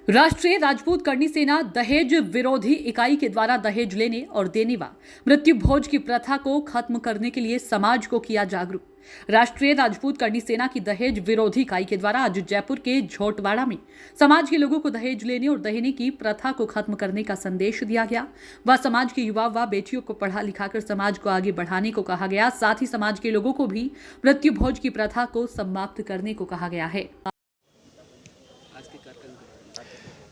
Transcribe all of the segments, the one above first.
राष्ट्रीय राजपूत करणी सेना दहेज विरोधी इकाई के द्वारा दहेज लेने और देने व मृत्यु भोज की प्रथा को खत्म करने के लिए समाज को किया जागरूक। राष्ट्रीय राजपूत करणी सेना की दहेज विरोधी इकाई के द्वारा आज जयपुर के झोटवाड़ा में समाज के लोगों को दहेज लेने और देने की प्रथा को खत्म करने का संदेश दिया गया। वह समाज के युवा व बेटियों को पढ़ा लिखाकर समाज को आगे बढ़ाने को कहा गया। साथ ही समाज के लोगों को भी मृत्यु भोज की प्रथा को समाप्त करने को कहा गया है।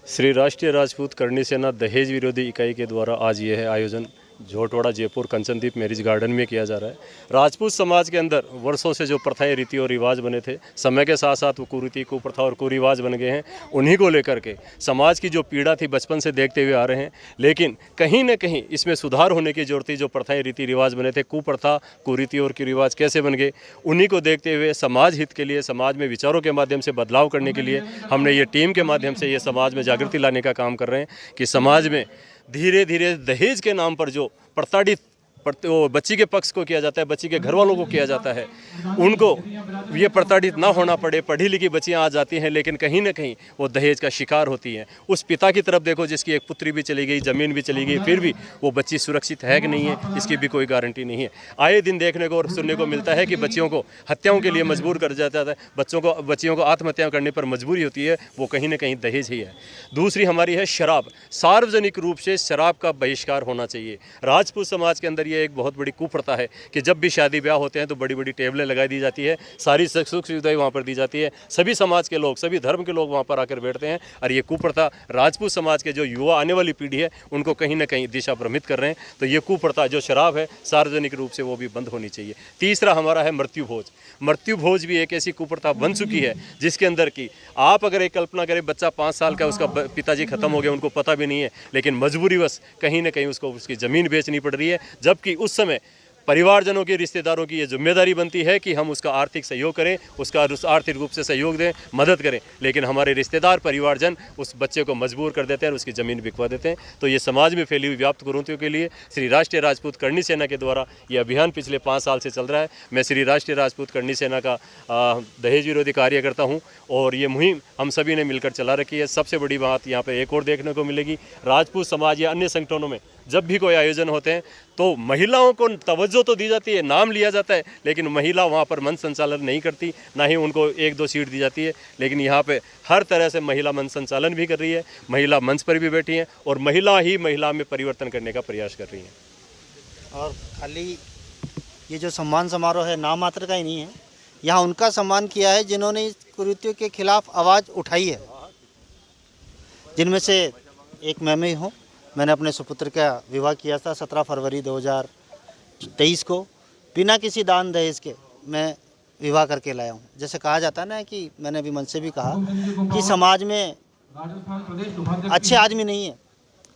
श्री राष्ट्रीय राजपूत करणी सेना दहेज विरोधी इकाई के द्वारा आज यह आयोजन झोटवाड़ा जयपुर कंचनदीप मैरिज गार्डन में किया जा रहा है। राजपूत समाज के अंदर वर्षों से जो प्रथाएं, रीति और रिवाज बने थे, समय के साथ साथ वो कुरीति, कुप्रथा और कुरिवाज बन गए हैं। उन्हीं को लेकर के समाज की जो पीड़ा थी बचपन से देखते हुए आ रहे हैं, लेकिन कहीं न कहीं इसमें सुधार होने की जरूरत थी। जो प्रथाएं, रीति रिवाज बने थे, कुप्रथा, कुरीति और कुरिवाज कैसे बन गए, उन्हीं को देखते हुए समाज हित के लिए, समाज में विचारों के माध्यम से बदलाव करने के लिए हमने ये टीम के माध्यम से ये समाज में जागृति लाने का काम कर रहे हैं कि समाज में धीरे धीरे दहेज के नाम पर जो प्रताड़ित बच्ची के पक्ष को किया जाता है, बच्ची के घर वालों को किया जाता है, उनको ये प्रताड़ित ना होना पड़े। पढ़ी लिखी बच्चियां आ जाती हैं, लेकिन कहीं ना कहीं वो दहेज का शिकार होती हैं। उस पिता की तरफ देखो जिसकी एक पुत्री भी चली गई, ज़मीन भी चली गई, फिर भी वो बच्ची सुरक्षित है कि नहीं है, इसकी भी कोई गारंटी नहीं है। आए दिन देखने को और सुनने को मिलता है कि बच्चियों को हत्याओं के लिए मजबूर कर जाता है, बच्चियों को आत्महत्या करने पर मजबूरी होती है, वो कहीं ना कहीं दहेज ही है। दूसरी हमारी है शराब। सार्वजनिक रूप से शराब का बहिष्कार होना चाहिए। राजपूत समाज के अंदर ये एक बहुत बड़ी कुप्रथा है कि जब भी शादी ब्याह होते हैं तो बड़ी बड़ी टेबलें लगा दी जाती है, सारी सुख सुविधाएं वहाँ पर दी जाती है, सभी समाज के लोग, सभी धर्म के लोग वहाँ पर आकर बैठते हैं। और ये कुप्रथा राजपूत समाज के जो युवा, आने वाली पीढ़ी है, उनको कहीं ना कहीं दिशा भ्रमित कर रहे हैं। तो ये कुप्रथा जो शराब है सार्वजनिक रूप से वो भी बंद होनी चाहिए। तीसरा हमारा है मृत्यु भोज। मृत्यु भोज भी एक ऐसी कुप्रथा बन चुकी है जिसके अंदर की आप अगर एक कल्पना करें, बच्चा 5 साल का, उसका पिताजी खत्म हो गए, उनको पता भी नहीं है, लेकिन मजबूरीवश कहीं ना कहीं उसको उसकी ज़मीन बेचनी पड़ रही है, जबकि उस समय परिवारजनों की, रिश्तेदारों की ये जिम्मेदारी बनती है कि हम उसका आर्थिक सहयोग करें, उसका आर्थिक रूप से सहयोग दें, मदद करें, लेकिन हमारे रिश्तेदार, परिवारजन उस बच्चे को मजबूर कर देते हैं और उसकी ज़मीन बिकवा देते हैं। तो ये समाज में फैली हुई व्याप्त कुरीतियों के लिए श्री राष्ट्रीय राजपूत करणी सेना के द्वारा ये अभियान पिछले 5 साल से चल रहा है। मैं श्री राष्ट्रीय राजपूत करणी सेना का दहेज विरोधी कार्यकर्ता हूँ और ये मुहिम हम सभी ने मिलकर चला रखी है। सबसे बड़ी बात यहाँ पर एक और देखने को मिलेगी, राजपूत समाज या अन्य संगठनों में जब भी कोई आयोजन होते हैं तो महिलाओं को तवज्जो तो दी जाती है, नाम लिया जाता है, लेकिन महिला वहाँ पर मंच संचालन नहीं करती, ना ही उनको 1-2 सीट दी जाती है। लेकिन यहाँ पे हर तरह से महिला मंच संचालन भी कर रही है, महिला मंच पर भी बैठी हैं और महिला ही महिला में परिवर्तन करने का प्रयास कर रही हैं। और खाली ये जो सम्मान समारोह है नाम मात्र का ही नहीं है, यहाँ उनका सम्मान किया है जिन्होंने इस कुरीतियों के खिलाफ आवाज़ उठाई है, जिनमें से एक मैं भी हूँ। मैंने अपने सुपुत्र का विवाह किया था 17 फरवरी 2023 को, बिना किसी दान दहेज के मैं विवाह करके लाया हूँ। जैसे कहा जाता है ना कि मैंने अभी मन से भी कहा कि समाज में अच्छे आदमी नहीं है,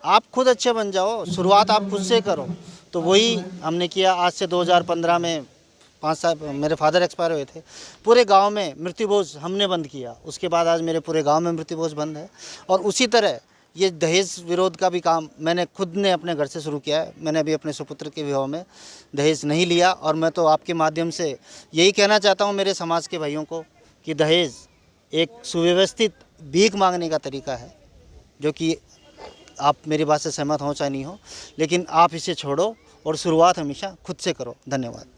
आप खुद अच्छे बन जाओ, शुरुआत आप खुद से करो। तो वही हमने किया। आज से 2015 में 5 साल मेरे फादर एक्सपायर हुए थे, पूरे गांव में मृत्यु भोज हमने बंद किया। उसके बाद आज मेरे पूरे गांव में मृत्यु भोज बंद है। और उसी तरह ये दहेज विरोध का भी काम मैंने खुद ने अपने घर से शुरू किया है। मैंने अभी अपने सुपुत्र के विवाह में दहेज नहीं लिया। और मैं तो आपके माध्यम से यही कहना चाहता हूँ मेरे समाज के भाइयों को कि दहेज एक सुव्यवस्थित भीख मांगने का तरीका है, जो कि आप मेरी बात से सहमत हो चाहे नहीं हो, लेकिन आप इसे छोड़ो और शुरुआत हमेशा खुद से करो। धन्यवाद।